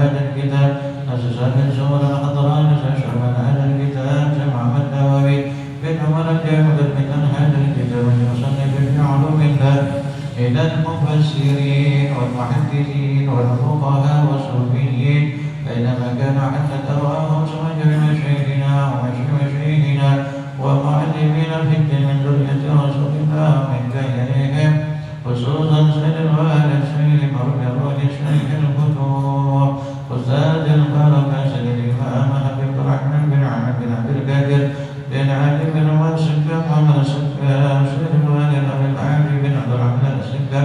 هذا الكتاب أسس من سور الحضران أشرف من هذا الكتاب جمع من نووي بن عمر المدبر من هذا الكتاب المصنف في علوم الله إلى المفسرين والمحدثين والفقهاء والصوفيين بينما كان حتى تراه سمج بمشايخنا ومشايخنا ومعلمين في الدين من ذرية رسول الله من غيرهم خصوصا سيد الوالد شيخ مرجع شيخ الفتوح أستاذ البركة سيد الإمام حبيب الرحمن بن عمرو بن عبد القادر بن علي بن مسكة محمد سكة سيد الوالد أبي العالي بن عبد الرحمن السكة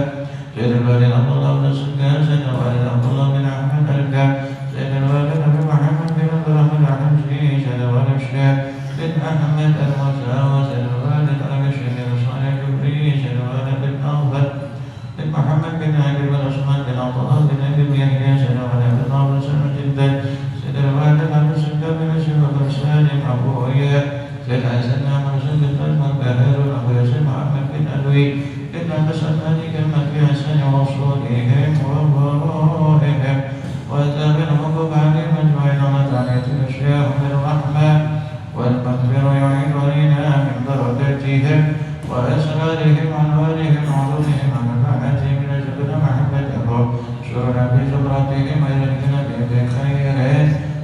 سيد الوالد عبد الله بن سكة سيد الوالد عبد الله بن أحمد الكة سيد الوالد أبي محمد بن عبد الرحمن الحمزي سيد الوالد الشيخ بن أحمد المساوي سيد الوالد أبي الشيخ صالح الجبري سيد الوالد بن أوفد بن محمد بن علي بن عثمان بن عبد الله بن أبي يحيى سيد الوالد بن عبد السلام جدا سيد الوالد أبي سكة بن شيخ بن سالم أبو هريرة سيد حسن مرسل بن سلمان باهر أبو ياسر محمد بن ألوي بن عباس المالي كلمة في حسن وصولهم وبرائهم وتابع حقوق عليهم أجمعين ومتعنية الأشياء بالرحمة والمغفرة يعين علينا من درجاتهم وأسرارهم وأنوارهم وعلومهم ومنفعتهم من أجل محبتهم شرنا بزمرتهم ويلقنا بخير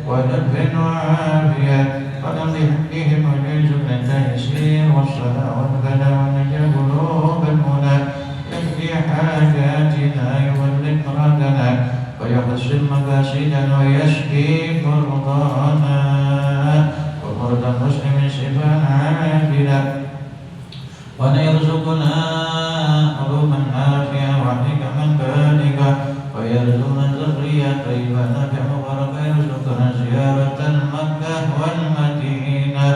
ونب وعافية ونمض حقهم وجيزنا التيسير والصلاة والغنى ونجى قلوب المنى يكفي حاجاتنا يبلغ مرادنا ويحسن مقاصدنا ويشفي مرضانا ومرضى المسلم شفاء عاجلا ويرزقنا علوما نافعة وحكما بالغة ويرزقنا ذرية طيبة نافعة مباركة يرزقنا زيارة مكة والمدينة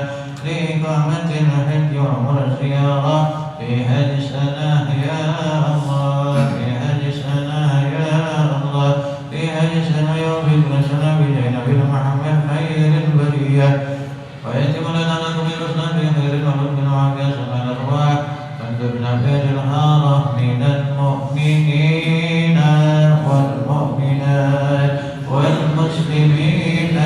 لإقامة الحج وعمر الزيارة في هذه السنة يا الله في هذه السنة يا الله في هذه السنة يوم سنة بجينا بالمحمد خير البرية ويتم لنا لكم الحسنى في خير المولود بن وعافية سبحان الأرواح فانتبنا في الحارة من المؤمنين والمؤمنات والمسلمين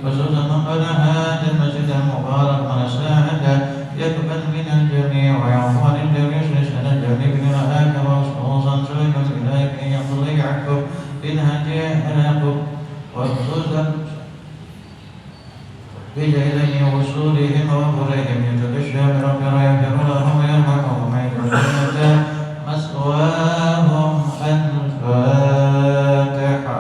خصوصا من بنى هذا المسجد المبارك على ساعته يقبل من الجميع ويعفو عن الجميع ويصلح الجميع بنهاك وخصوصا سلك إليك أن يقضي عنكم بنهاجه ألاكم وخصوصا بجهلهم ووصولهم وأمورهم يتكشف بربنا يغفر لهم ويرحمهم ويدخلون مثواهم الفاتحة.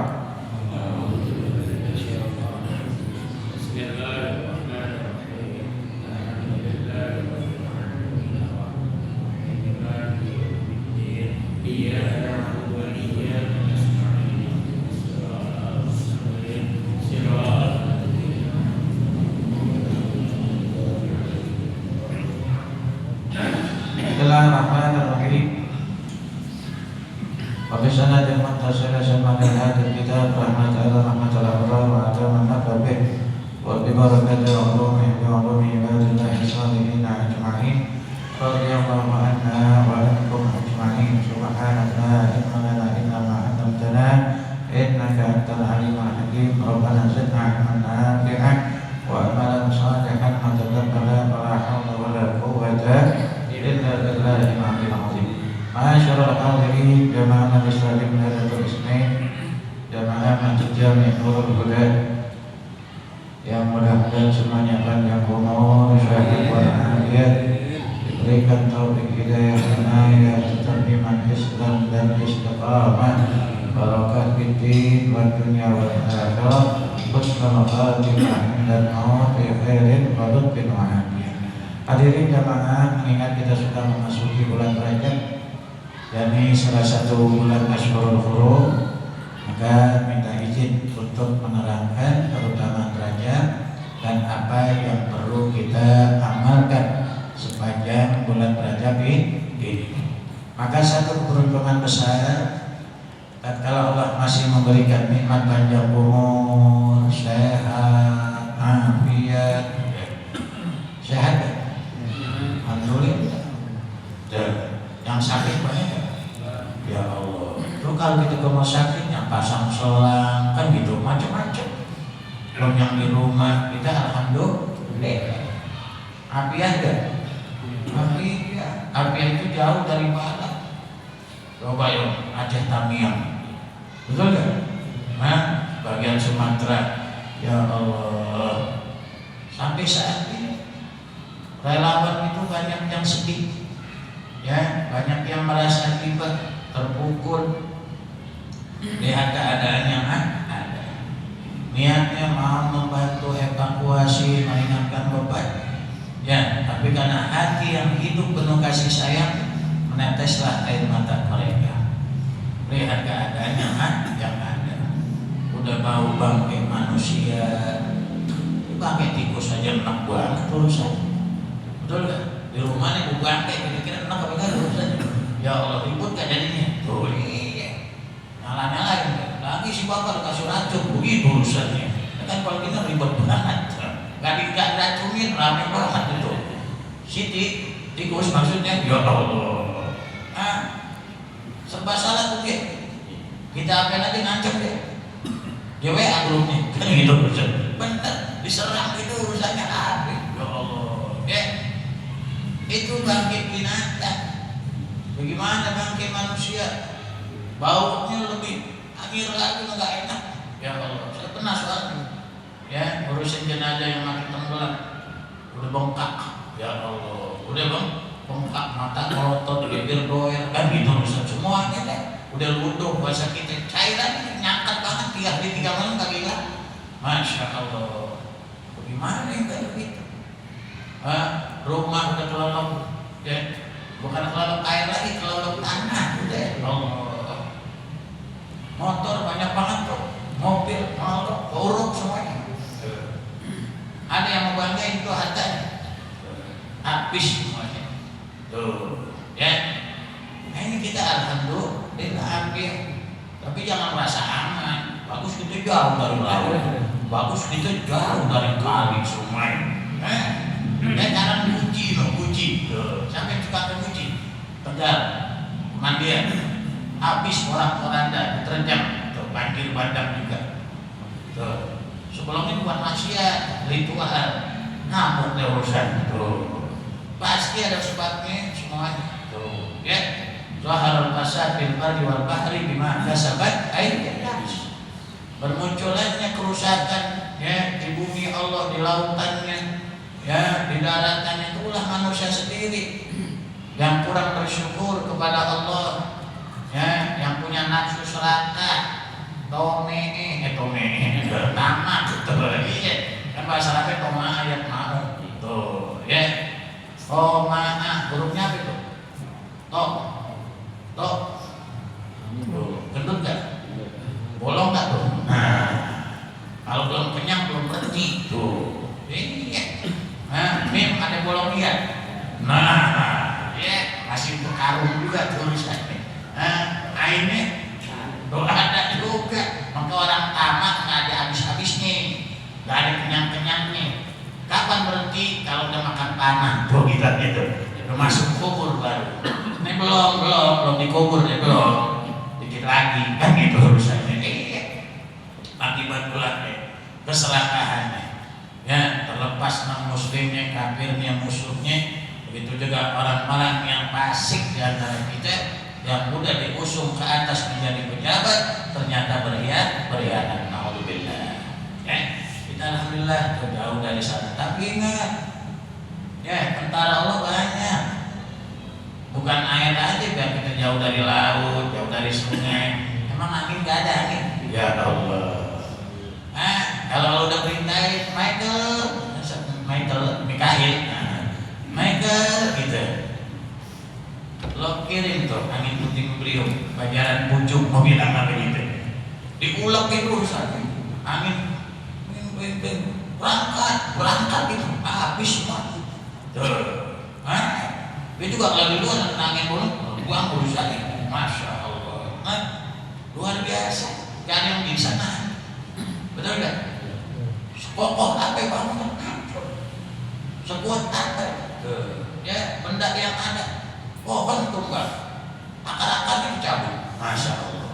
Bismillahirrahmanirrahim. Wa bisanadil muttasil samana hadal kitab rahmatal abrar wa ataman nafabih wa bibarakati ulumi ibadillahi salihin ajma'in radiyallahu anna wa ankum ajma'in subhanaka la ilma lana illa ma 'allamtana innaka antal alimul hakim rabbana zidna ilman nafi'an wa amalan salihan mutaqabbalan wa la hawla wa la quwwata illa billahil aliyyil azim. Ma'asyiral hadirin jamaah Islam Lailatul Isnin, jamaah Masjid Jami' Nurul Huda yang mudah-mudahan semuanya panjang umur, syahid wal afiyat, diberikan taufik hidayah inayah, tetap iman Islam dan istiqamah, barakah fiddin wa dunya wal akhirah, husnul khatimah dan maut bi khairin wa lutfin wa afiyah. Hadirin jamaah, mengingat kita sudah memasuki bulan Rajab, yakni salah satu bulan Ashhurul Hurum, maka minta izin untuk menerangkan keutamaan Rajab dan apa yang perlu kita amalkan sepanjang bulan Rajab ini. Maka satu keberuntungan besar tatkala Allah masih memberikan nikmat panjang umur, sehat, afiat, sehat. Alhamdulillah. Yang sakit banyak. Ya Allah. Itu kalau kita mau sakit, yang pasang selang, kan gitu, macam-macam. Kalau yang di rumah kita alhamdulillah, apiah gak? Apiah itu jauh dari mana? Coba yuk, Aceh Tamiang, betul gak? Nah, bagian Sumatera, ya Allah, sampai saat ini relawan itu banyak yang sedih, ya, banyak yang merasa tiba terpukul. Lihat keadaannya ada. Niatnya mau membantu evakuasi, meringankan beban. Ya, tapi karena hati yang hidup penuh kasih sayang, meneteslah air mata mereka. Lihat keadaannya yang ada. Udah bau bangkai manusia, bangkai tikus saja enak banget urusan. Betul gak? Di rumah nih bangkai kira-kira enak apa enggak urusan? Ya Allah, ribut gak jadinya? Tuh nyala-nyalain lagi si bapak kasih racun, begitu urusannya. Kan kalau kita ribet banget, gak racunin, rame banget itu. Siti tikus maksudnya, ya Allah, serba salah tuh dia. Kita apain aja ngancam deh. Dia WA grupnya, kan gitu urusan. Bener, diserang itu urusannya habis. Ya Allah, ya itu bangkit binatang. Bagaimana bangkit manusia? Baunya lebih angin lagi, nggak enak. Ya Allah, saya pernah soalnya, ya, urusin jenazah yang mati tenggelam, udah bengkak. Ya Allah, udah bengkak, mata melotot, bibir doer, kan gitu urusan semuanya deh. Udah luduh bahasa kita, cairan nyangkat banget, 3 hari 3 malam kagak hilang. Masya Allah, bagaimana yang kayak begitu? Rumah udah kelelep, ya, bukan kelelep air lagi, kelelep tanah, udah. Allah. Motor banyak banget tuh, mobil, buruk semuanya. Ada yang mau banggain tuh hartanya, habis semuanya. Tuh, ya. Nah ini kita alhamdulillah ambil, tapi jangan merasa aman. Bagus kita jauh dari laut, bagus kita jauh dari kali sungai. Dan jangan puji, sampai suka kepuji. Tegal, Mandian. Habis orang-orang diterjang, banjir bandang juga. Tuh. Sebelumnya buat maksiat, ritual, ngamuk deh urusan. Tuh. Pasti ada sebabnya semuanya. Tuh, ya. Zaharul fasad fil barri wal bahri bima kasabat aydin nas. Bermunculannya kerusakan, ya, di bumi Allah, di lautannya, ya, di daratannya, itulah manusia sendiri yang kurang bersyukur kepada Allah. Ya, yang punya nafsu serakah, nama gitu, iya, kan bahasa Arabnya toma ayat mau, tuh, ya, hurufnya apa itu? Gendut gak? Bolong gak tuh? Nah, kalau belum kenyang belum berhenti, tuh, iya, mim ada bolong dia, nah, ya, masih berkarung juga tulisannya. Akhirnya doa ada juga, maka orang tamak nggak ada habis-habisnya, nggak ada kenyang-kenyangnya. Kapan berhenti? Kalau udah makan panah, tuh kita gitu, udah masuk kubur baru. Ini belum dikubur ya, belum, dikit lagi, kan gitu urusannya. Akibat bulannya, keserakahannya, ya, terlepas non muslimnya, kafirnya, musuhnya, begitu juga orang-orang yang fasik di antara kita, yang mudah diusung ke atas menjadi pejabat, ternyata berkhianat. Naudzubillah. Ya, kita alhamdulillah jauh dari sana. Tapi ingat, ya, tentara Allah banyak. Bukan air aja biar kita jauh dari laut, jauh dari sungai. Emang angin gak ada angin? Ya Allah. Kalau udah perintahin Michael, gitu. Lo kirim tuh angin puting beliung, bajaran pucuk mobil apa begitu, diulek itu urusannya, angin berangkat itu habis semua. Tuh, dia juga kalau di luar angin buang urusannya, masya Allah, luar biasa, gak ada yang bisa nahan, betul gak? Kokoh apa bangunan, sekuat apa, ya, benda yang ada. Pohon tumbang, akar-akarnya dicabut, masya Allah.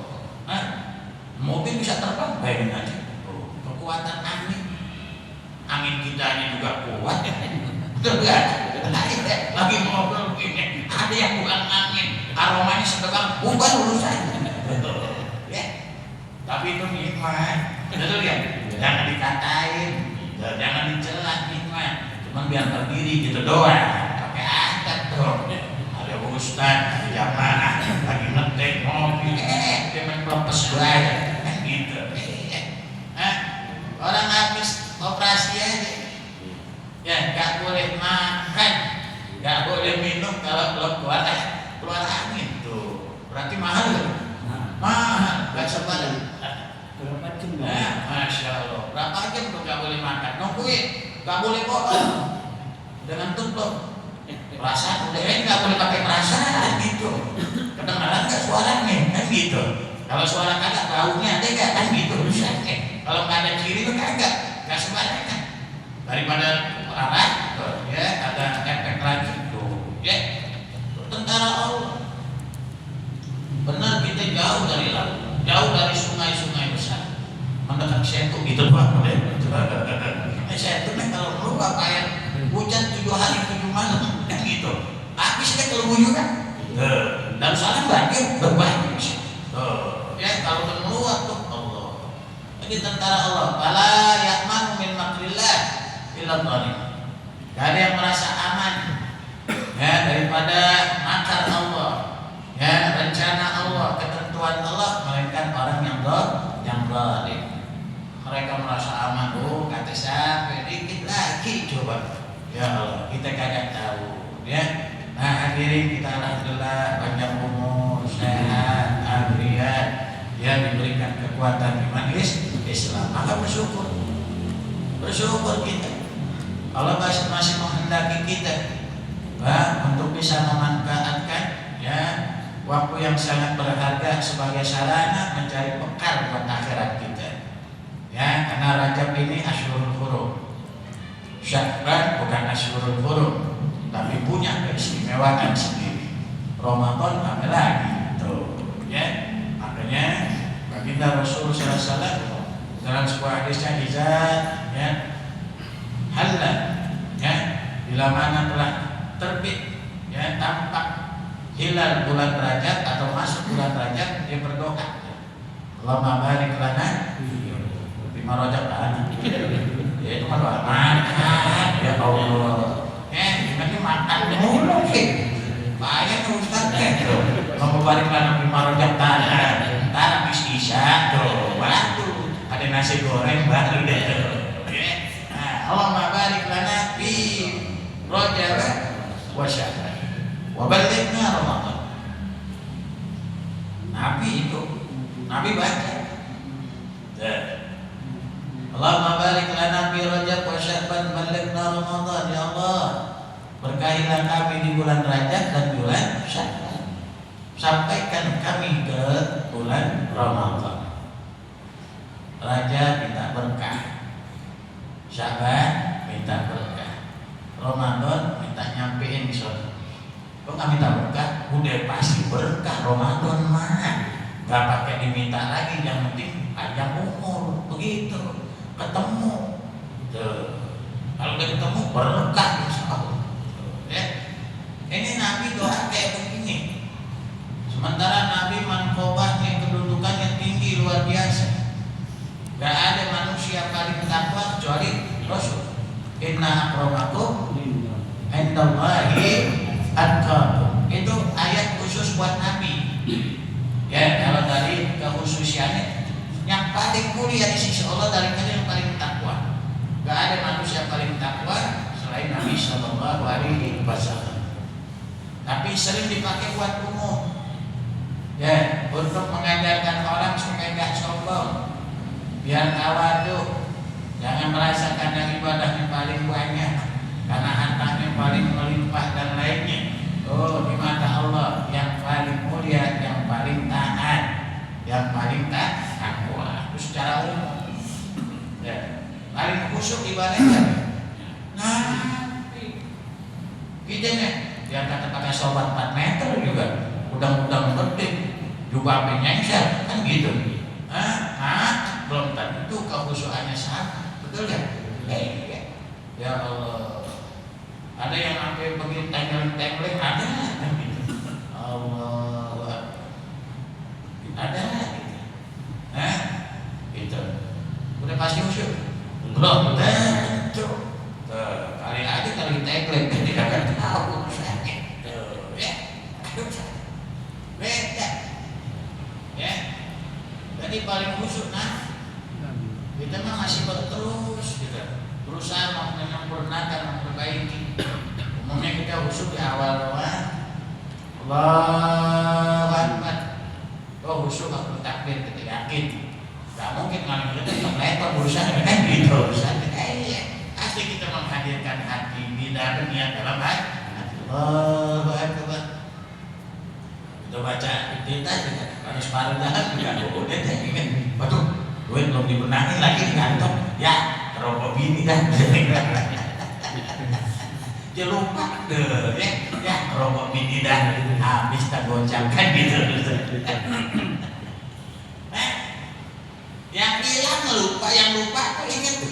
bisa terbang. Bayangin aja. Kekuatan angin kita ini juga kuat. Betul nggak? Lagi ngobrol begini, ada yang bukan angin, aromanya sedang bukan urusan. Ya. Tapi itu nikmat. Betul ya? Jangan dikatain, jangan dicela nikmat. Cuma biar berdiri gitu doang. Pakai adat dong. Ada ustaz, ada jamaah lagi ngetek mobil, dia main pelopes aja, kan gitu. Orang habis operasi aja, ya nggak boleh makan, nggak boleh minum kalau belum keluar angin tuh. Berarti mahal kan? Mahal, nggak sepadan. Berapa jam? Masya Allah, berapa jam tuh nggak boleh makan? Nungguin, nggak boleh bohong dengan tutup. Perasaan udah nggak boleh pakai perasaan gitu. Kedengaran nggak suaranya kan gitu. Kalau suara kagak baunya ada nggak kan gitu. Kalau nggak ada ciri itu kagak, nggak sembarangan. Daripada parah, ya ada efek lagi tuh, ya. Tentara Allah. Benar kita jauh dari laut, jauh dari sungai-sungai besar, mendekat Setu gitu doang. Setu kan kalau meluap air hujan 7 hari 7 malam kan gitu. Habis kan kalau buyur kan. Dan sana banjir berbanyak. Ya kalau meluap tuh Allah. Jadi tentara Allah. Fala ya'manu min makrillah illa dhalim. Gak ada yang merasa aman ya daripada makar Allah, ya rencana Allah, ketentuan Allah, melainkan orang yang zalim. Mereka merasa aman, kata siapa dikit lagi coba. Ya Allah, kita kagak tahu, ya. Nah hadirin kita alhamdulillah panjang umur, sehat, afiat, ya diberikan kekuatan iman Islam. Maka bersyukur kita. Allah masih menghendaki kita untuk bisa memanfaatkan ya waktu yang sangat berharga sebagai sarana mencari bekal buat akhirat kita. Ya, karena Rajab ini Asyhurul Hurum. Sya'ban bukan Asyhurul Hurum, tapi punya keistimewaan sendiri. Ramadan apa lagi? Tuh, ya. Makanya baginda Rasulullah SAW dalam sebuah hadisnya ya halal, ya bila mana telah terbit ya tampak hilal bulan Rajab atau masuk bulan Rajab, dia berdoa, Allahumma barik lana bima rajabana. Ya itu mah doa makan ya Allah. Gimana makan mulu banyak Ustaz gitu. Mau barik lana bima rajabana. Entar habis isya tuh, waduh ada nasi goreng baru deh tuh. Allahumma barik lana fi Rajab wa Sya'ban wa ballighna Ramadan. Nabi baca. Allahumma barik lana fi Rajab wa Sya'ban ballighna Ramadan. Ya Allah, berkahilah kami di bulan Rajab dan bulan Sya'ban. Sampaikan kami ke bulan Ramadan. Rajab minta berkah, Sya'ban minta berkah, Ramadan minta nyampein di sana. Kok nggak minta berkah? Udah pasti berkah Ramadan mah. Gak pakai diminta lagi, yang penting panjang umur, begitu. Ketemu, kalau udah ketemu berkah insya Allah. Ya. Ini Nabi doa kayak begini. Sementara Nabi manqobahnya, kedudukannya tinggi luar biasa. Gak ada manusia paling takwa kecuali Rasul. Inna akramakum indallahi atqakum. Itu ayat khusus buat Nabi. Ya, kalau dari kekhususiannya, yang paling mulia di sisi Allah dari kalian yang paling takwa. Gak ada manusia paling takwa selain Nabi Sallallahu Alaihi Wasallam. Tapi sering dipakai buat umum. Ya, untuk mengajarkan orang supaya gak sombong. Biar tawadhu, jangan merasakan yang ibadahnya paling banyak karena hartanya paling melimpah dan lainnya. Oh, di mata Allah yang paling mulia, yang paling taat, yang paling takwa. Itu secara umum. Ya, paling khusyuk ibadahnya. Nah, kita nih, yang kata pakai sobat 4 meter juga, udang-udang gede, jubah penyengsel, kan gitu. kekhusyuannya sama, betul kan? Ya Allah, ada yang sampai begitu tenggeling, ada gitu. Allah, ada gitu. Gitu. Udah pasti khusyuk? Belum, betul. Kali aja kalau kita tenggeling, kita akan tahu sakit. Beda. Ya. Jadi paling khusyuk kita mah masih terus gitu. Berusaha menyempurnakan, memperbaiki. Umumnya kita khusyuk di awal doang. Allahu Akbar. Oh khusyuk waktu takbir kita yakin. Gak mungkin malam kita terlepas berusaha kan gitu. Pasti kita menghadirkan hati dan niat dalam hati. Allahu Akbar. Kita baca itu tadi harus paruh dalam juga udah tadi kan. Waduh, duit belum dibenahi lagi di kantong. Ya, rokok bini kan. Dia lupa deh, ya rokok bini dah habis tak goncangkan gitu. Yang hilang lupa, yang lupa tuh inget.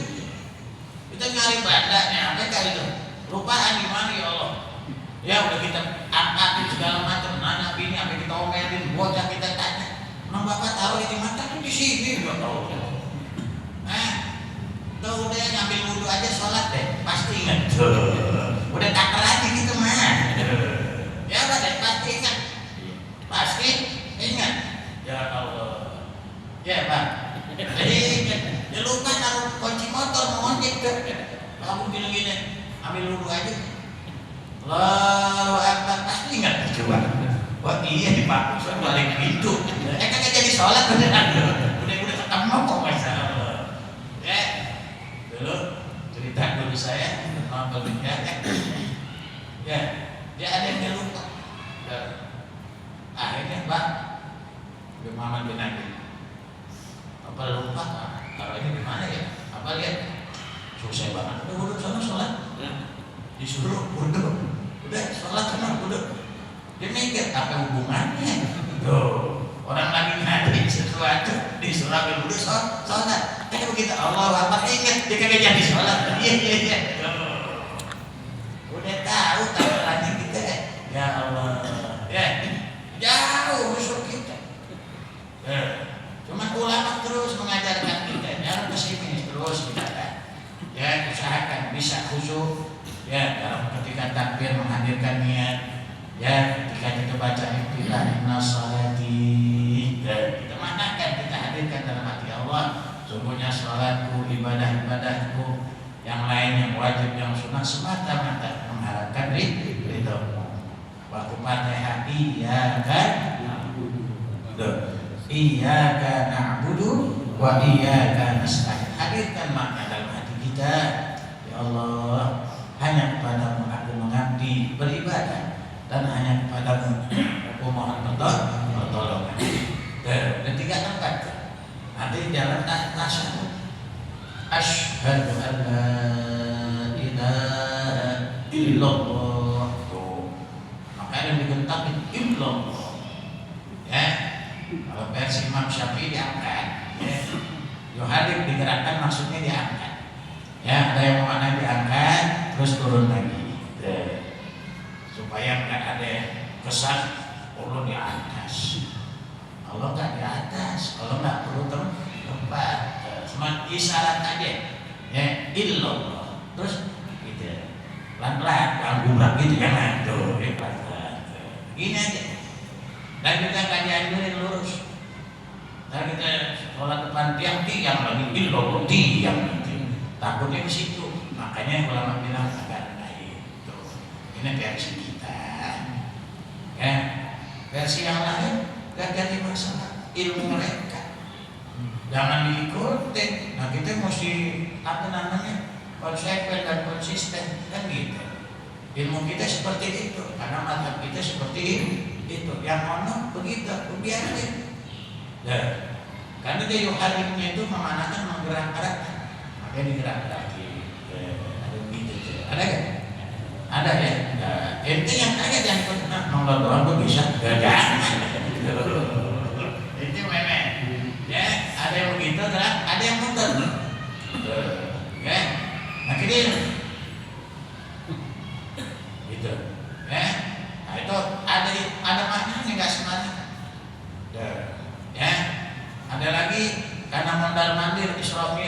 Kita nyari bandanya, apa kali itu? Lupaan gimana ya Allah? Ya udah kita angkatin segala macam, nanya bini, sampai kita omelin, bocah kita tanya, "Emang bapak taruh ini makan di sini?" Gak tahu. Tuh udah ngambil wudhu aja sholat deh, pasti ingat. Udah takar aja gitu mah. Ya udah deh, pasti ingat. Pasti ingat. Ya Allah. Ya Pak. Ya lupa taruh kunci motor mau ngojek tuh. Kamu gini-gini, ambil wudhu aja. Allahu Akbar, pasti ingat coba. Wah iya dipakai soal balik pintu. Kagak jadi sholat beneran. Udah ketemu kok masalah. Ya. Dulu cerita guru saya nonton ya dia ada yang dia lupa. Akhirnya Pak Bin Muhammad bin Abi apa lupa kalau ini gimana ya apa lihat susah banget udah wudhu sana sholat disuruh wudhu udah sholat sana wudhu dia mikir apa hubungannya tuh orang lagi ngadi sesuatu disuruh ambil wudhu sholat kayak begitu Allah Akbar ingat dia kagak jadi sholat iya udah tahu lagi kita ya Allah ya jauh musuh kita cuma ulama terus mengajarkan kita jangan pesimis terus kita ya usahakan bisa khusyuk ya dalam ketika takbir menghadirkan niat ya ketika kita baca ikhtilah inna salati kita manakan kita hadirkan dalam hati Allah sungguhnya salatku ibadah-ibadahku yang lain yang wajib yang sunnah semata-mata mengharapkan ridhomu waktu Fatihah iyyaka na'budu wa iyyaka nasta'in hadirkan makna dalam hati kita ya Allah hanya kepadamu aku mengabdi beribadah dan hanya kepadamu aku mohon pertolongan dan tiga tempat nanti jalan tasyahud asyhadu an la ilaha illallah makanya digentakin illallah ya kalau versi Imam Syafi'i diangkat ya Yohadik digerakkan maksudnya diangkat ya ada yang mana diangkat terus turun lagi ya. Supaya nggak ada kesan Allah di atas Allah nggak di atas Allah nggak perlu tempat cuma isyarat aja ya illallah terus gitu pelan-pelan gangguan gitu jangan tuh pelan-pelan gini aja dan kita nggak dianjurin lurus dan kita sholat depan tiang lagi illallah tiang gitu takutnya ke situ makanya ulama bilang agak naik tuh ini versi kita ya versi yang lain gak jadi masalah ilmu mereka jangan diikutin nah kita mesti apa namanya konsekuen dan konsisten kan gitu ilmu kita seperti itu karena mazhab kita seperti itu yang ono begitu biarin ya karena dia yuharimnya itu memanakan menggerak-gerak makanya digerak-gerakin ada begitu ada kan ada ya ente yang tanya jangan pernah nolak doang gue bisa jangan itu memang ya ada yang begitu ada yang muter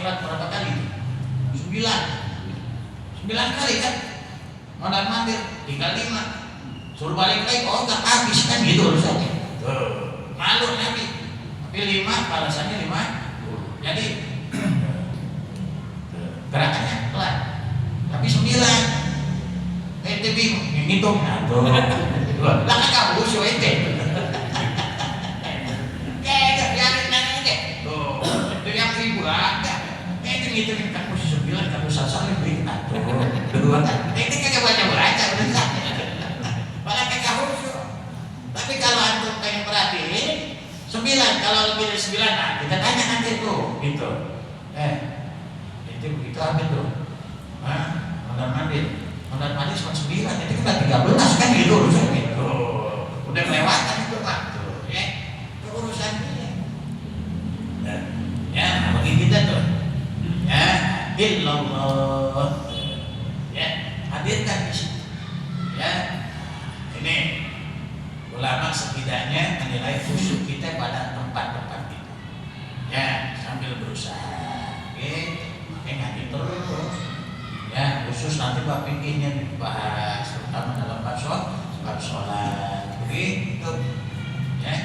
sholat berapa kali? 9 kali kan? Mondar mandir tinggal 5, suruh balik lagi, oh nggak habis kan gitu urusannya. Malu Nabi. Tapi 5 balasannya 5. Jadi gerakannya pelan. Tapi 9. Ente bingung, ngitung aduh. Lah kan kamu sih ente. Kayak biarin aja. Tuh, itu yang ribu ada. Ente ngitungin kamu 9, kamu salah lebih aduh. Kedua kan. Ente kagak baca udah. Malah kagak khusyuk. Tapi kalau antum pengen perhatiin 9, kalau lebih dari 9, nah kita tanya nanti tuh, gitu. Itu begitu apa tuh? Mondar mandir cuma 9, itu kan 13 kan gitu urusan gitu. Udah kelewatan itu Pak. Tuh, ya. Itu urusannya. Ya, bagi kita tuh. Ya, illallah. Ya, hadirkan di situ. Ya. Ini ulama setidaknya menilai khusyuk kita pada tempat-tempat itu. Ya, sambil berusaha. Makanya ngaji terus. Ya, khusus nanti bab fikihnya dibahas, terutama dalam bab sholat. Begitu. Ya.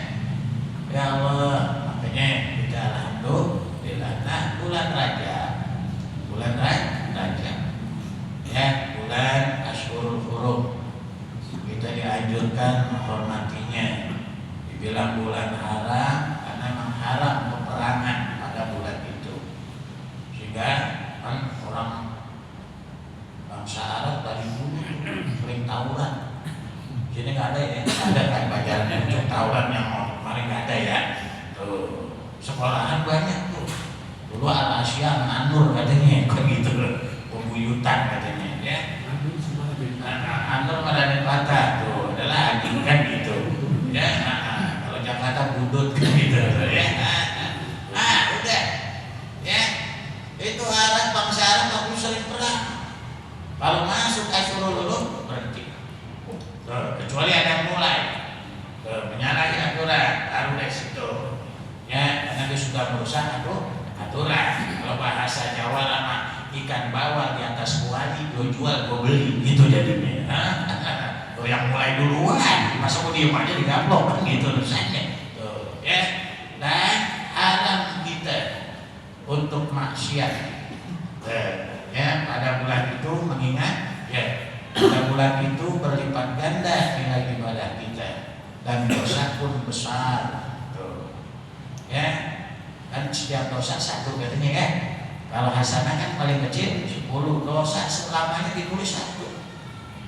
Ya Allah, makanya kita alhamdulillah. Nah, bulan Rajab. Ya, bulan Ashhurul Hurum. Kita dianjurkan menghormatinya. Dibilang bulan haram karena memang haram peperangan pada bulan itu. Sehingga kan orang bangsa Arab dari dulu sering tawuran. Sini nggak ada ya, ada kan pelajarannya untuk tawuran yang kemarin nggak ada ya. Tuh, sekolahan banyak tuh. Dulu Al-Asya Anur katanya, kan gitu, pembuyutan katanya ya. Anur Madanin Patah tuh adalah adik kan gitu ya. Kalau Jakarta Budut gitu ya. Udah ya, itu Arab, bangsa Arab aku sering perang. Kalau masuk Ashurul Hurum berhenti. Kecuali ada yang mulai menyalahi aturan, baru dari situ ya, karena dia sudah berusaha aturan. Kalau bahasa Jawa lama ikan bawal di atas kuali, gue jual, gue beli, gitu jadinya. Tuh yang mulai duluan, masa mau diem aja digaplok kan gitu saja. Tuh ya, dan haram kita untuk maksiat. Ya, pada bulan itu mengingat ya, pada bulan itu berlipat ganda nilai ibadah kita dan dosa pun besar. Tuh ya, kan setiap dosa 1 katanya ya. Kalau hasanah kan paling kecil 10, dosa selamanya ditulis 1.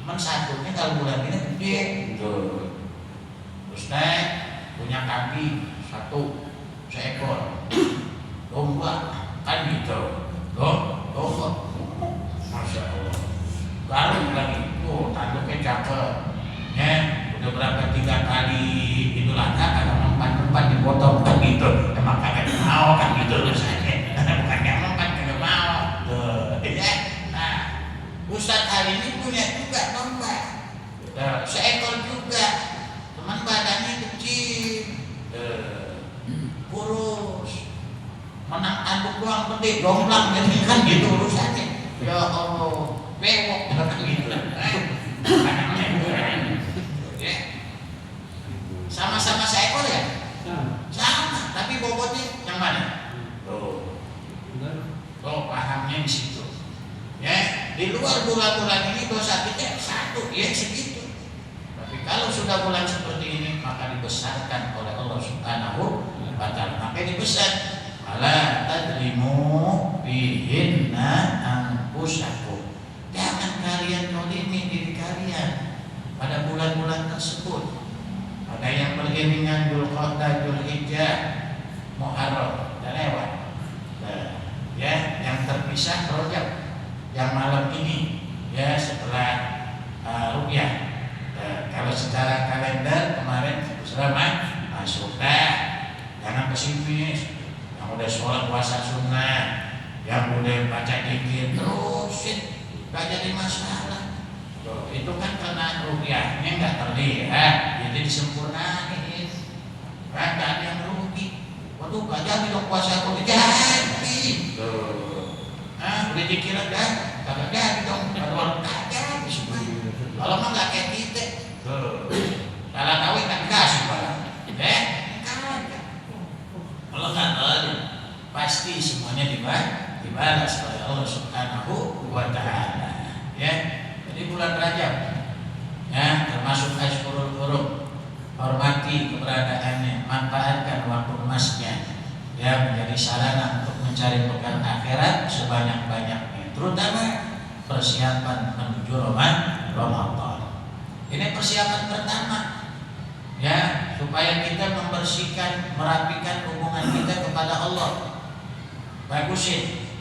Cuman 1-nya kalau bulan ini gede gitu. Terus punya kambing 1 seekor, domba kan gitu. Domba, masya Allah. Baru lagi, tanduknya cakep. Ya, udah berapa 3 kali Idul Adha kalau mempan dipotong kan gitu. Emang kagak mau kan gitu rasanya. Bukan yang mempan kagak mau. Ya. Nah, Ustadz hari ini punya juga domba. Seekor juga. Teman badannya kecil. Kurus. Menang anduk doang gede, jomplang jadi kan gitu urusannya. Ya Allah, bewok kan gitu. Sama-sama seekor ya? Sama, tapi bobotnya yang mana? Pahamnya di situ. Ya, di luar bulan-bulan ini dosa kita 1, ya segitu. Tapi kalau sudah bulan seperti ini, maka dibesarkan oleh Allah Subhanahu wa Ta'ala. Maka dibesar. Ala tadlimu bihinna anfusakum. Jangan kalian zalimi diri kalian pada bulan-bulan tersebut. Ada yang beriringan Dzulqa'dah, Dzulhijjah, Muharram, dan lewat. Ya, yang terpisah Rajab yang malam ini ya setelah ru'yah. Kalau secara kalender kemarin selama masuk jangan pesimis. Yang udah sholat puasa sunnah, yang udah baca zikir terusin, gak jadi masalah. Tuh, itu kan karena ru'yahnya nggak terlihat, jadi disempurnain. Gak ada yang rugi. Waduh, gak jadi dong puasa aku jadi. Tuh. udah dikira dah, kagak jadi dong, kalau kagak semua. Kalau mah nggak kayak kita, kalau kawin kan kasih barang, kagak. Kalau nggak ada, pasti semuanya dibalas oleh Allah Subhanahu wa Ta'ala. Ya, jadi bulan Rajab, ya termasuk Ashurul Hurum. Hormati keberadaannya, manfaatkan waktu emasnya, ya menjadi sarana untuk mencari bekal akhirat sebanyak-banyaknya, terutama persiapan menuju Ramadan. Ini persiapan pertama, ya supaya kita membersihkan, merapikan hubungan kita kepada Allah. Bagusin,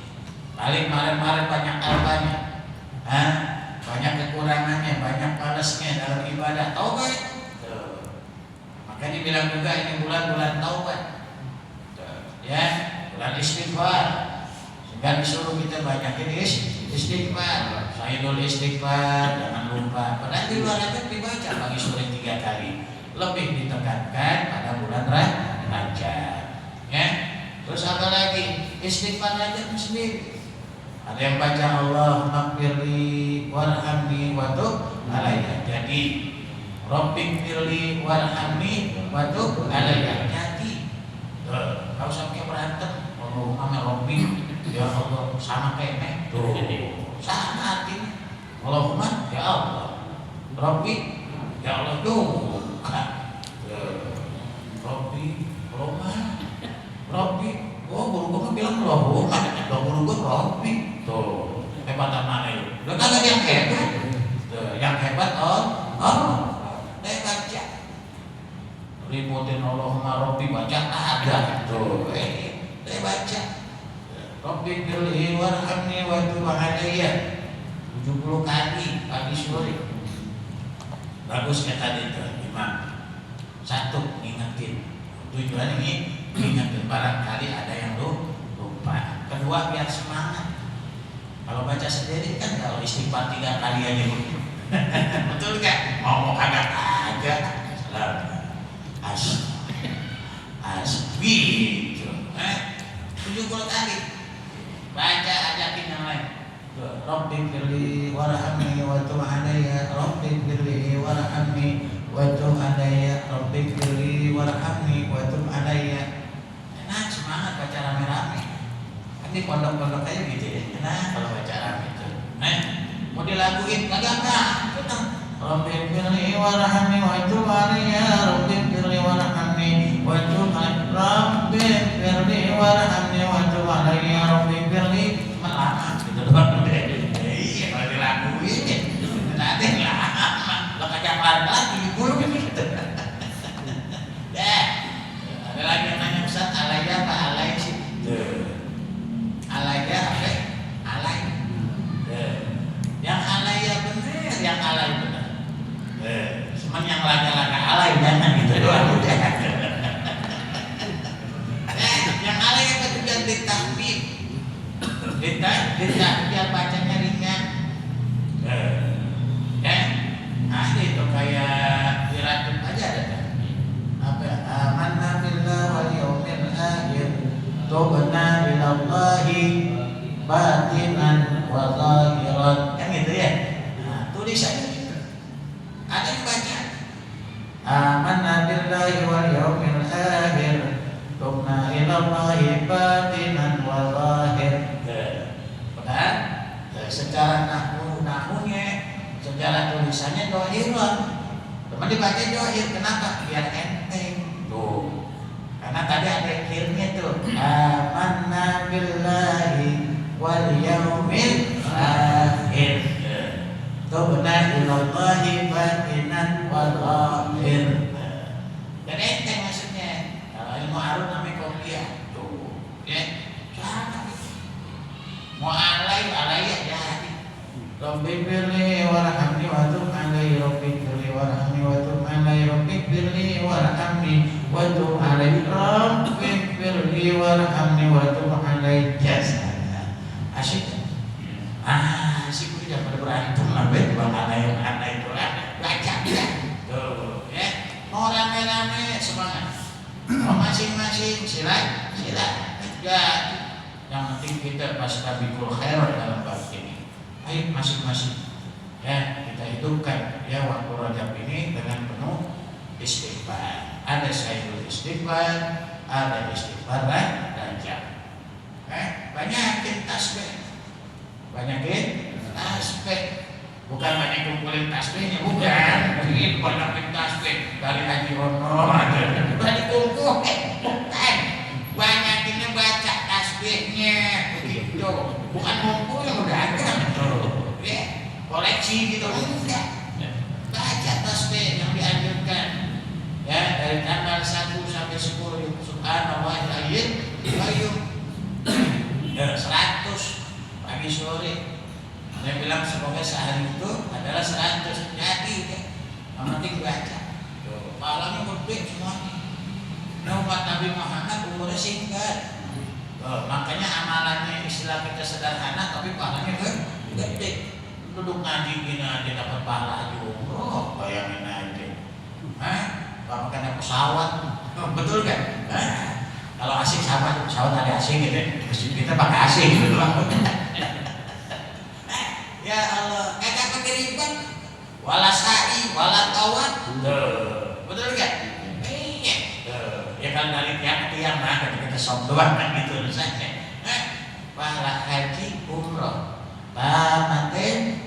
paling kemarin banyak albanya, banyak kekurangannya, banyak palesnya dalam ibadah. Taubat. Maka dibilang juga ini bulan-bulan taubat, ya bulan istighfar, sehingga disuruh kita banyakin istighfar. Sayyidul istighfar, jangan lupa. Padahal di luar Rajab dibaca pagi sore 3 kali. Lebih ditekankan pada bulan Rajab. Ya, terus apa lagi? Istighfar Rajab sendiri. Ada yang baca Allahumma firli warhamni wa tub alayya. Jadi Rabbik firli warhamni wa tub alayya. Jadi kau sampai berantem Allahumma Rabbik, ya Allah, sama kayak tuh sama artinya. Allahumma ya Allah, Rabbik ya Allah tuh Rabbik, oh guru gua bilang Allahumma, guru gua Rabbik tuh hebatan mana itu? Udah kagak yang hebat, yang hebat baca ributin Allahumma Rabbi baca ada tuh baca Rabbi firli warhamni wa tub alayya 70 kali pagi sore. Bagus ya tadi itu Imam. Satu, ngingetin tujuan ini, ngingetin barangkali ada yang lupa. Kedua, biar semangat. Kalau baca sendiri kan kalau istighfar 3 kali aja betul kan? Mau kagak aja gitu 70 kali baca, ajakin yang lain. Rabbi firli warhamni wa tub alayya, Rabbi firli warhamni wa tub alayya, Rabbi firli warhamni wa tub alayya. Enak, semangat baca rame-rame. Ini pondok-pondok aja gitu ya. Enak kalau baca rame itu. Mau dilaguin kagak enggak? Rabbi firli warhamni wa tub alayya, Rabbi firli warhamni wa tub alayya, Rabbi firli warhamni wa tub alayya, Rabbi firli melama gitu doang. Iya kalau dilaguin nanti lama. Lo kagak pelan-pelan dibulung gitu. Ada lagi yang nanya Ustaz, alayya apa alay sih? Alayya apa? Alay. Yang alayya bener, yang alay bener. Cuman yang laga-laga alay jangan gitu doang udah. Yang alay apa tujuan ditahbib? Biar bacanya ringan. Itu kayak diracut aja ada. Apa? Amanna billahi wal yawmil akhir, tubna ilallahi batinan wa zahiran. Kan gitu ya. Tulis aja gitu. Ada yang baca. Amanna billahi wal yawmil akhir, tubna ilallahi batinan wa zahir. Benar? Secara nahunya, secara tulisannya dohirun. Teman dibaca dohir, kenapa? Biar enteng. Tuh. Karena tadi ada akhirnya tuh. Amanna billahi wal yawmil akhir, tubna ilallahi batinan wa zahir. Dan enteng maksudnya. Kalau ilmu arut namanya kopiah. Tuh. Ya. Sama. Mau alay ya jadi. Rabbi firli warhamni wa tub alayya, Rabbi firli warhamni wa tub alayya, Rabbi firli warhamni wa tub alayya, Rabbi firli warhamni wa tub alayya. Asyik. Asyik udah pada berantem lah bang anak itu lah. Baca ya. Tuh, ya. Mau rame-rame semangat. Mau masing-masing silat. Jadi Yang penting kita fastabiqul khairat dalam bab ini. Ayo masing-masing ya kita hidupkan ya waktu Rajab ini dengan penuh istighfar. Ada sayyidul istighfar, ada istighfar Rajab. Banyakin tasbih, banyakin tasbih. Bukan banyak kumpulin tasbihnya, bukan. Ini banyakin tasbih dari Haji Rono udah dikumpulin, bukan. Banyakinnya baca tasbihnya begitu, bukan ngumpulin udah ada ya koleksi gitu, enggak. Baca tasbih yang dianjurkan ya dari tanggal 1 sampai 10 subhanallah ayyub ya 100 pagi sore. Dia bilang semoga sehari itu adalah 100 jadi ya. Yang penting baca. Pahalanya gede semuanya. Nah, umat Nabi Muhammad umurnya singkat. Makanya amalannya istilah kita sederhana tapi pahalanya gede. Duduk ngaji gini aja dapat pahala haji umroh, bayangin aja. Bahkan ada pesawat, betul kan? Kalau asing sama pesawat ada asing gitu, kita pakai asing gitu lah. Ya Allah, kagak pakai ribet, wala sa'i, wala tawat, betul kan? Iya. Ya kalau dari tiap tiang mah kita sok doang kan gitu saja. Pahala haji umroh, tamatin.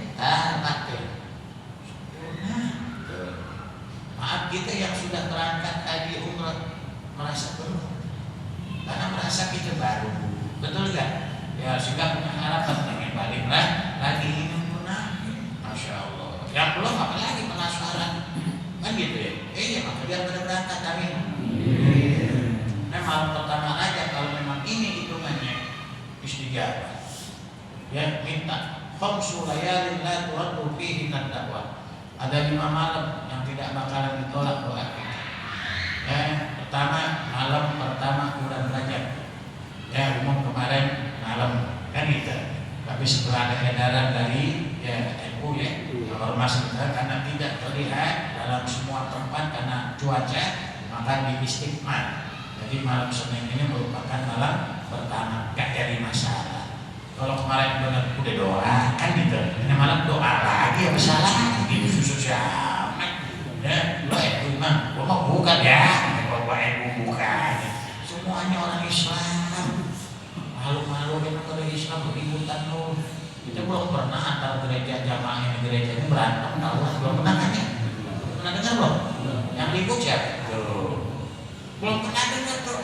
Maaf kita yang sudah berangkat haji umroh merasa penuh karena merasa kita baru, betul kan? Ya sehingga punya harapan pengen balik lagi ingin munafik, masya Allah. Yang belum apalagi penasaran, kan gitu ya? Iya maka biar pada berangkat amin. Nah malam pertama aja kalau memang ini hitungannya istijabah, ya minta. Khamsu layalin la turaddu fihi taqwa. Ada 5 malam yang tidak bakalan ditolak doa kita. Ya, pertama malam pertama bulan Rajab. Ya, umum kemarin malam kan gitu. Tapi setelah ada edaran dari ya NU ya, ormas kita karena tidak terlihat dalam semua tempat karena cuaca, maka di Istiqmal. Jadi malam Senin ini merupakan malam pertama, gak jadi masalah. Kalau kemarin benar udah doa kan gitu, ini malam doa lagi apa salah? Gitu susah amat. Ya, lo imam, gua mau bukan ya, kalau gua bukan. Semuanya orang Islam, malu-malu kita kalau Islam beributan lo. Kita belum pernah antar gereja jamaah yang gereja ini berantem, tahu? Belum pernah kan ya? Pernah dengar belum? Yang ribut siapa? Belum pernah dengar tuh.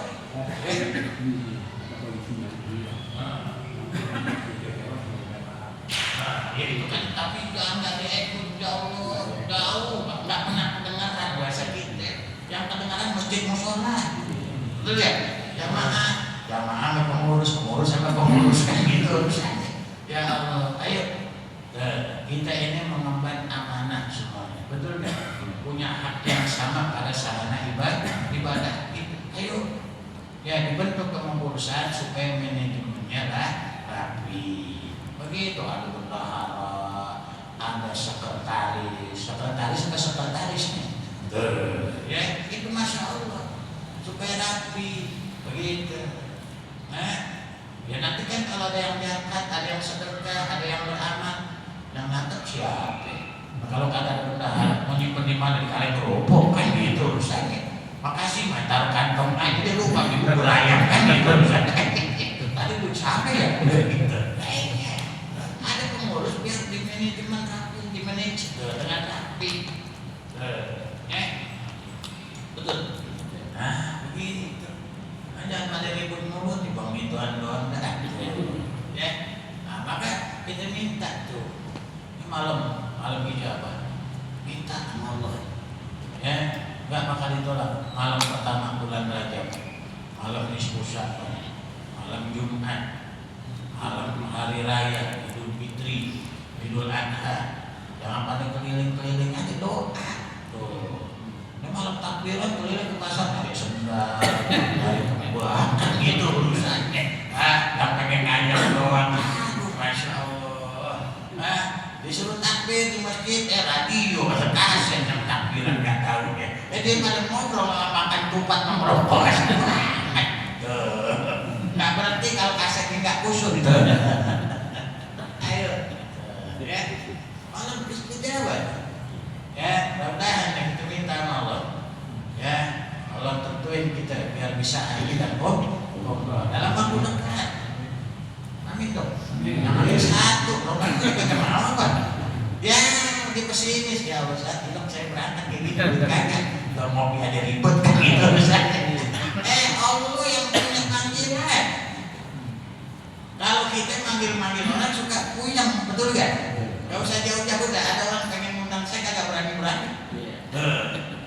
Ya itu kan tapi nggak diikut jauh nggak pernah kedengaran bahasa kita yang kedengaran masjid musola, betul ya? Jamaah pengurus sama pengurus kan gitu. Ya Allah, ayo kita ini mengemban amanah semuanya, betul kan? Punya hak yang sama pada sarana ibadah itu. Ayo ya dibentuk kepengurusan supaya manajemennya rapi. Begitu ada bendahara, ada sekretaris atau sekretarisnya, ya itu masya Allah supaya rapi begitu. Ya nanti kan kalau ada yang diangkat, ada yang sedekah, ada yang beramal, yang ngangkat siapa? Nah, kalau kagak ada bendahara mau nyimpen di mana di kaleng kerupuk kan gitu urusannya. Makasih taruh kantong aja dia lupa di buku layar kan gitu urusannya. Tadi duit siapa ya? Gitu. Ada pengurus biar di manajemen rapi, di manage dengan rapi, betul. Nah begitu. Jangan pada ribut mulut di bang ituan doang dah, ya. Nah maka kita minta tuh ini malam ijabah, minta sama Allah, ya. Nggak bakal ditolak. Malam pertama bulan Rajab, malam nisfu Sya'ban, malam Jumat, malam hari raya Idul Fitri, Idul Adha. Jangan pada keliling-keliling aja doa. Tuh. Ini malam takbiran keliling ke pasar dari sendal, dari kebuah, gitu urusannya. Yang pengen ngajak doang. Aduh, masya Allah. Disuruh takbir di masjid, radio atau kaset yang takbiran nggak tahu ya. Dia pada ngobrol makan tupat merokok. Nggak berarti kalau kaset ini nggak kusut. Ayo, ya, malam istijabah. Ya, mudah-mudahan yang kita minta sama Allah. Ya, Allah tentuin kita biar bisa hari kita ngobrol dalam waktu dekat. Amin dong. Amin satu, rokan kita mau apa? Ya, di pesimis ya Ustaz, bilang saya berangkat kayak gitu, kagak. Gak mau ada ribet kan gitu Ustaz. Allah yang punya panggilan. Kalau kita manggil-manggil orang suka puyeng, betul gak? Gak usah jauh-jauh dah, ada orang pengen ngundang saya kagak berani-berani.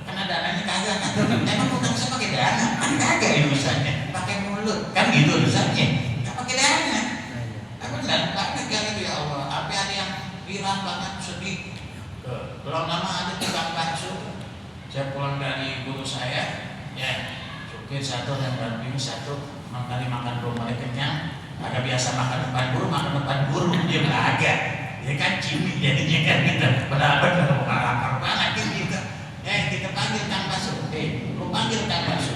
Karena dananya kagak kan. Emang ngundang saya pakai dana? Kan kagak ini misalnya, pakai mulut. Kan gitu misalnya, gak pakai dana. Benar, banyak yang itu ya Allah. Apa ada yang viral banget, sedih. Belum lama ada tukang bakso. Saya pulang dari guru saya, ya, supir satu dan damping satu, kali makan belum mulai kenyang. Agak biasa makan depan guru dia agak, dia kan cimi jadinya kan gitu. Benar-benar lapar banget kan gitu. Kita panggil kang bakso, lu panggil kang bakso.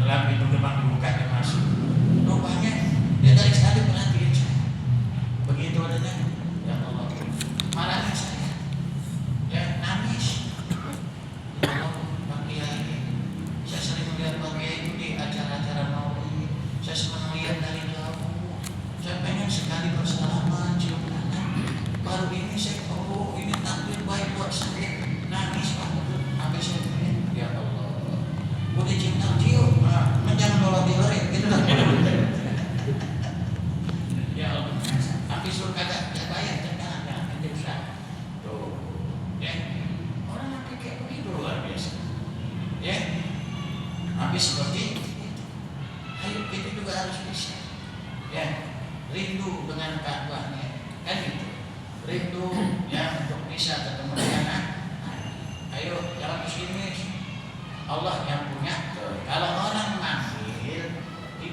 Dalam pintu gerbang dibuka dia masuk. Rupanya dia dari tadi perhatiin saya. Begitu adanya, ya Allah, marahin saya, ya nangis. Allah, Pak Kiai, saya sering melihat Pak Kiai itu di acara-acara maulid. Saya senang lihat dari jauh. Saya pengen sekali bersalaman, cium tangan. Baru ini saya tahu ini takdir baik buat saya. Nangis Pak, sampai saya pengen, ya Allah, udah cium, menjangan dolar gitu lah. Ya Allah, tapi suruh kata ya bayar jangan nanti usah. Tuh, ya orang yang kayak begitu luar biasa. Ya, habis seperti ayo kita juga harus bisa. Ya, rindu dengan Ka'bahnya, kan gitu. Rindu ya untuk bisa ketemu dengan ayo jangan pesimis. Allah yang punya. Kalau orang manggil,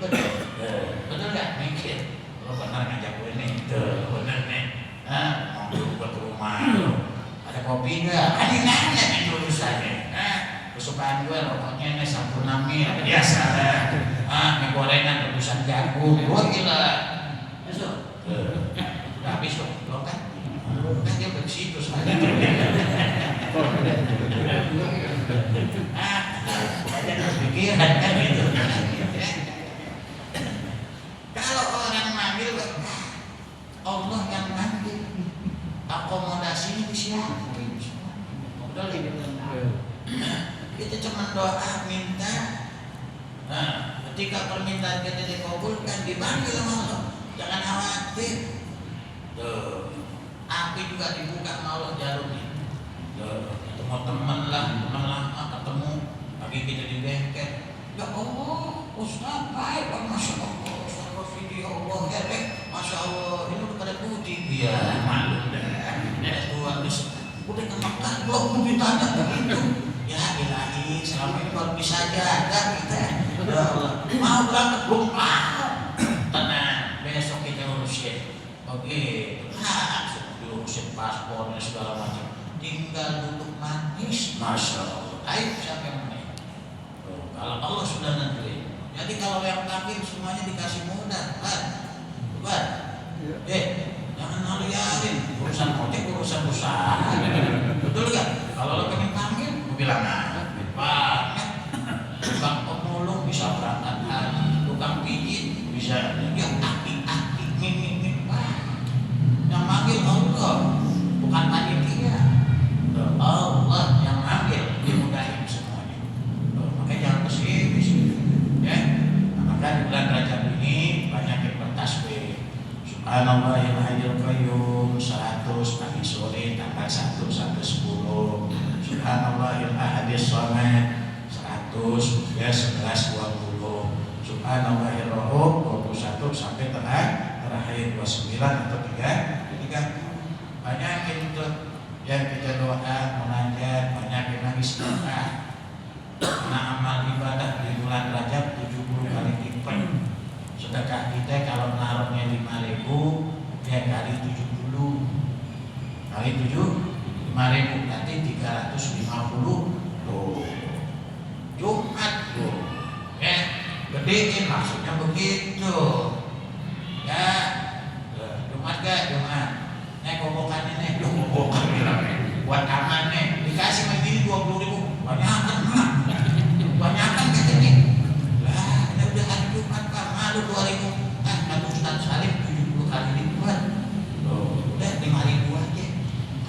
betul nggak mikir? Lo benar ngajak gue nih, bener nih. Mau buat rumah, ada kopi nggak? Ada nanya nih urusannya. Kesukaan gue rokoknya nih Sampurna Mil, biasa lah. Mie gorengan rebusan jagung, gue gila. Besok, udah habis loh, lo kan? Kan dia udah situ soalnya. Banyak harus pikiran kan gitu. Kalau orang manggil, Allah yang manggil. Akomodasinya disiapin. Udah kita cuma doa minta. Ketika permintaan kita dikabulkan, dipanggil sama Allah. Jangan khawatir. Api juga dibuka sama Allah jalurnya. Ketemu teman lah, ketemu pagi kita di bengkel. Ya Allah, Ustaz baik, Masya Allah, Ustaz video Allah, Masya Allah, ini udah pada putih. Iya, malu dah. Tuhan udah ke Mekah, belum ditanya begitu. Ya ilahi, selama ini baru bisa jaga kita. Ya Allah, mau berangkat belum mau. Tenang, besok kita urusin. Begitu, langsung diurusin paspornya segala macam. Tinggal duduk manis, Masya Allah. Ayo siapa yang main? Kalau Allah sudah nentuin. Jadi kalau yang kafir semuanya dikasih mudah, kan? Jangan ngaliarin. Urusan ojek, urusan usaha. Betul kan? Kalau lo pengen panggil, gue bilang banyak. Tukang pemulung bisa berangkat haji, tukang pijit bisa dia aki-aki, mimik. Yang manggil Allah, bukan panitia. Allah yang ambil, dimudahin semuanya. Makanya jangan pesimis, ya. Maka di bulan Rajab ini banyak yang bertasbih. Subhanallahil hayyul qayyum 100 pagi sore tanggal 1 sampai 10. Subhanallahil ahadis samad 100 ya 11 20. Subhanallahil rauf 21 sampai terakhir 29 atau 3. Banyak itu yang kita doa, munajat, banyak yang nangis doa. Karena amal ibadah di bulan Rajab 70 kali lipat. Sedekah kita kalau naruhnya 5.000 ya kali 70 kali 5.000 nanti 350 tuh. Jumat tuh. Ya, gedein maksudnya begitu. buat amannya dikasih begini 20.000 banyakan mak banyakan katanya lah ini udah hari Jumat Pak malu 2.000 kata Ustaz Salim 70 kali lipat udah 5.000 aja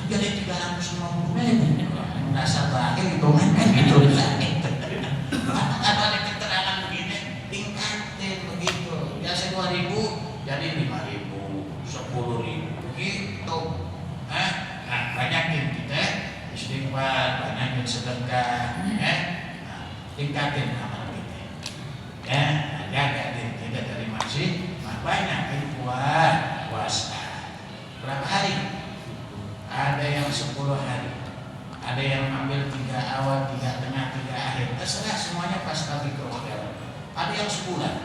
ada 350.000 dasar berakhir hitungan kan gitu kalau ada keterangan begini tingkatin begitu biasa 2.000 jadi 5.000 10.000 begitu nah banyakin kita istighfar banyakin sedekah tingkatin amal kita jaga diri kita dari maksiat banyakin puasa berapa hari ada yang 10 hari ada yang ambil 3 awal 3 tengah 3 akhir terserah semuanya pas lagi ke hotel ada yang sebulan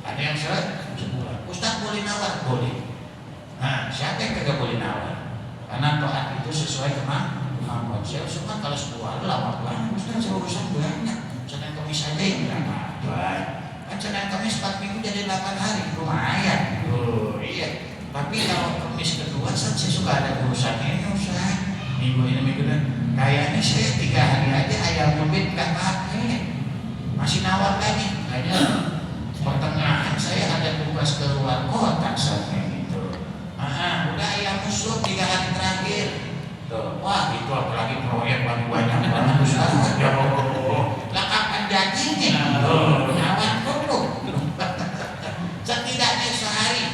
ada yang sebulan Ustaz boleh nawar boleh nah siapa yang kagak boleh nawar karena taat itu sesuai kemampuan saya suka kalau 10 hari lama banget Ustaz saya urusan banyak Senin Kamis aja yang berapa kan Senin Kamis 4 minggu jadi 8 hari lumayan iya tapi kalau Kamis kedua saya suka ada urusannya ini Ustaz minggu ini minggu dan kayaknya saya 3 hari aja ayam nyubit gak pakai masih nawar lagi kayaknya pertengahan saya ada tugas keluar kota saatnya gitu udah ayam musuh 3 hari terakhir tuh wah itu apalagi proyek banyak banget Ustaz ya Allah lah kapan janjinya nawar dulu setidaknya sehari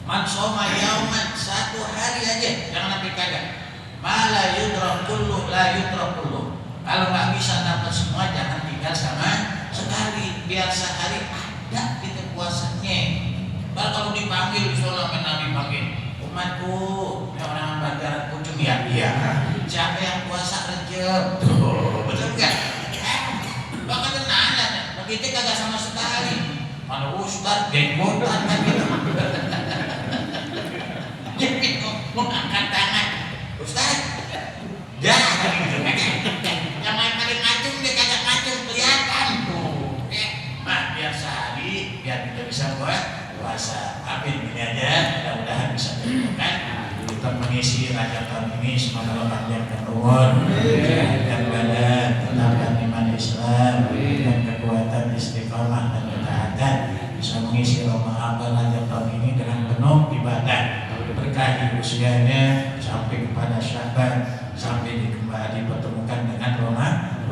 man soma yauman 1 hari aja jangan sampai kagak mala yudrak kullu la yudrak kullu kalau nggak bisa dapat semua jangan tinggal sama sekali biar sehari ada kita puasanya kalau dipanggil sholat Nabi panggil umatku ya orang Banjaran Pucung ya iya siapa yang puasa Rejab betul nggak bahkan nanya begitu kagak sama sekali mana Ustaz jenggotan kan gitu jadi mau angkat tangan Ustaz jangan gitu yang paling ngacung dia kagak ngacung kelihatan tuh biar sehari biar kita bisa buat puasa amin ini aja mudah-mudahan bisa dilakukan kita mengisi rajab tahun ini semoga Allah panjangkan umur dan badan tetapkan iman Islam dan kekuatan istiqomah dan ketaatan bisa mengisi Ramadan rajab tahun ini dengan penuh ibadah berkahi usianya sampai kepada Sya'ban sampai kembali dipertemukan dengan Ramadan.